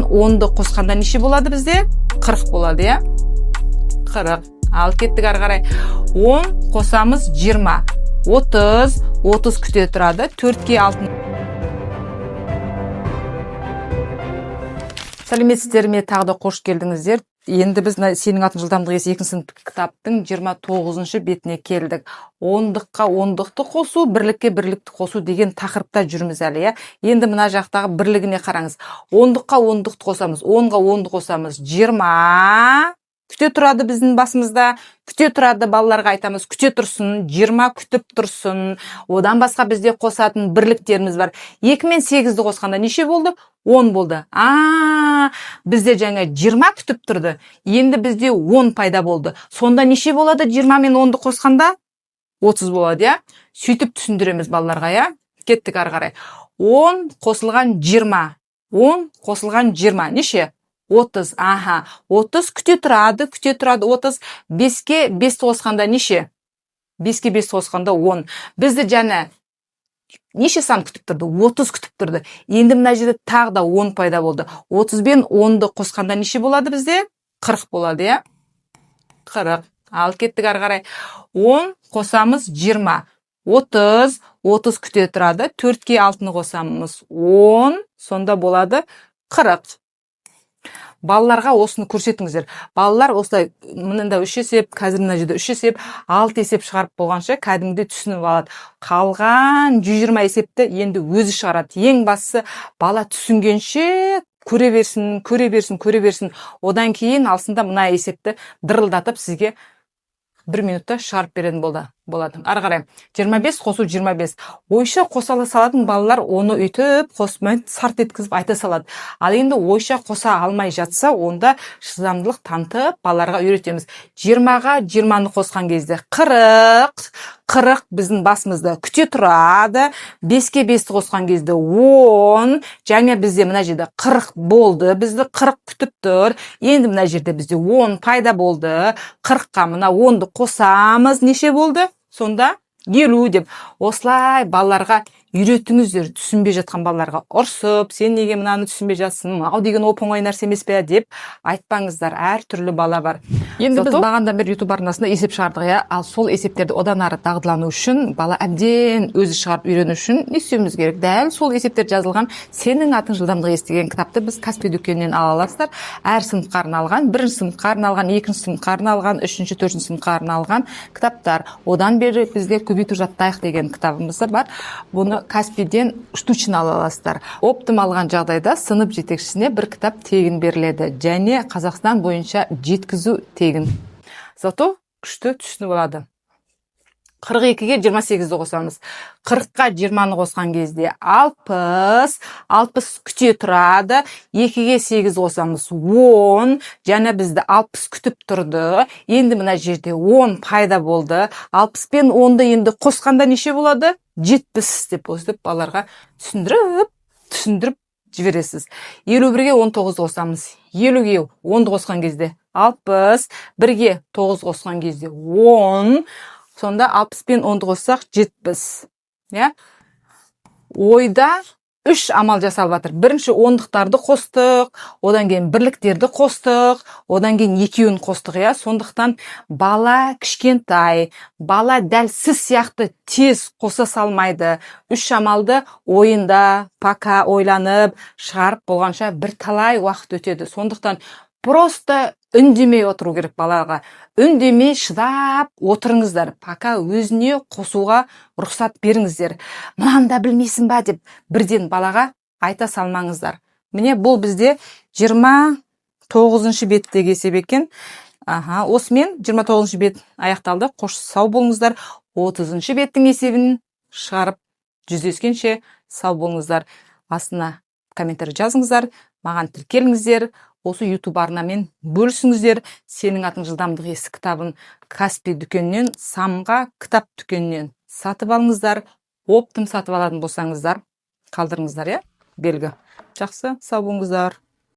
10'ды қосқанда неше болады бізде? 40 болады, я? 40. Ал кеттік ары қарай. 10 қосамыз 20. 30. 30 күте тұрады. 4-ке 6. Сәлеметсіздер ме, тағы да қош келдіңіздер. Енді біз сенің атын жылдамдығы есі 2 сынып кітаптың 29-шы бетіне келдік. 10-дыққа 10-дықты қосу, бірлікке бірлікті қосу деген тақырыпта жүрміз әлі. Енді мына жақтағы бірлігіне қараңыз. 10-дыққа 10-дықты қосамыз, 10-ға 10-ды қосамыз 20. Күте тұрады біздің басымызда. Күте тұрады, балаларға айтамыз, күте тұрсын, 20 күтіп тұрсын. Одан басқа бізде қосатын бірліктеріміз бар. 2 мен 8-ді қосқанда неше болды? 10 болды. Бізде жаңа 20 күтіп тұрды. Енді бізде 10 пайда болды. Сонда неше болады 20 мен 10-ды қосқанда? 30 болады, я? Сөйтіп түсіндіреміз балаларға, я? Кеттік ары қарай. 10 қосылған 20. 10 қосылған 20. Неше? 30. 30 күте тұрады. 30. 5-ке 5 қосқанда неше? 5-ке 5 қосқанда 10. Бізді жаңа неше сан күтіп тұрды? 30 күтіп тұрды. Енді мына жерде тағы да 10 пайда болды. 30 бен 10-ды қосқанда неше болады бізде? 40 болады, я? 40. Ал кеттік ары қарай. 10 қосамыз 20. 30 күте тұрады. 4-ке 6-ны қосамыз 10. Сонда болады 40. Балаларға осыны көрсетіңіздер. Балалар осылай мынында 3 есеп, қазір мына жерде 3 есеп, 6 есеп шығарып болғанша кәдімгідей түсініп алады. Қалған 120 есепті енді өзі шығарады. Ең бастысы бала түсінгенше көре берсін. Одан кейін алсында мына есепті дырылдатып сізге 1 минутта шығарып беретін болады. Ары қарай. 25 қосу 25. Ойша қосала салатын балалар оны үйтіп, қосмай сарт еткізіп айта салады. Ал енді ойша қоса алмай жатса, онда шыдамдылық танытып балаларға үйретеміз. 20-ға 20-ны қосқан кезде 40. 40 біздің басымызда күте тұрады. 5-ке 5-ті қосқан кезде 10. Жаңа бізде мына жерде 40 болды. Бізді 40 күтіп тұр. Енді мына жерде бізде 10 пайда болды. 40-қа мына 10-ды қосамыз. Неше болды? Сонда 50 деп. Осылай балаларға үйретіңіздер. Түсінбей жатқан балаларға ұрсып, сен неге мынаны түсінбей жатсың? Мынау деген оп-оңай нәрсе емес пе деп айтпаңыздар. Әр түрлі бала бар. Енді біз бағандан бері YouTube арнасында есеп шығардық, я? Ал сол есептерді одан ары дағдылану үшін, бала әбден өзі шығарып үйрену үшін не істеуіміз керек? Дәл сол есептер жазылған сенің атын жылдамдығы есі деген кітапты біз Каспий дүкенінен ала аласыздар. Әр сыныпқа арналған, 1-ші сыныпқа арналған, 2-ші сыныпқа арналған, 3-ші, 4-ші сыныпқа арналған кітаптар. Одан бері бізде көбейту жаттайық деген кітабымыз бар. Бұны Каспийден штучно ала аласыздар. Оптым алған жағдайда сынып жетекшісіне бір кітап тегін беріледі. Және Қазақстан бойынша жеткізу тегін. Зато күшті түсініп алады. 42-ге 28-ді қосамыз. 40-қа 20-ны қосқан кезде 60. 60 күте тұрады. 2-ге 8 қосамыз 10. Жаңа бізді 60 күтіп тұрды. Енді мына жерде 10 пайда болды. 60 пен 10-ды енді қосқанда неше болады? 70 деп осып балаларға түсіндіріп жібересіз. 51-ге 19 қосамыз. 50-ге 10-ды қосқан кезде 60. 1-ге 9 қосқан кезде 10. Сонда 60 пен 10-ды қоссақ 70. Ойда 3 амал жасалып жатыр. Бірінші 10-дықтарды қостық, одан кейін бірліктерді қостық, одан кейін 2-ін қостық, я? Сондықтан бала кішкентай, бала дәл сіз сияқты тез қоса салмайды. 3 амалды ойында, пока ойланып, шығарып болғанша бір талай уақыт өтеді. Сондықтан просто үндемей отыру керек балаға. Үндемей шыдап отырыңыздар. Пока өзіне қосуға рұқсат беріңіздер. Мынанда білмейсің ба деп бірден балаға айта салмаңыздар. Міне бұл бізде 29-шы беттегі есеп екен. Осымен 29-шы бет аяқталды. Қош сау болыңыздар. 30-шы беттің есебін шығарып жүздескенше сау болыңыздар. Астына комментарий жазыңыздар. Маған тіркеліңіздер. Осы YouTube арнамен бөлісіңіздер. Сенің атын жылдамдығы есі кітабын Каспий дүкенінен, Самға кітап дүкенінен сатып алыңыздар. Оптым сатып алатын болсаңыздар, қалдырыңыздар, я? Белгі. Жақсы, сау болыңыздар.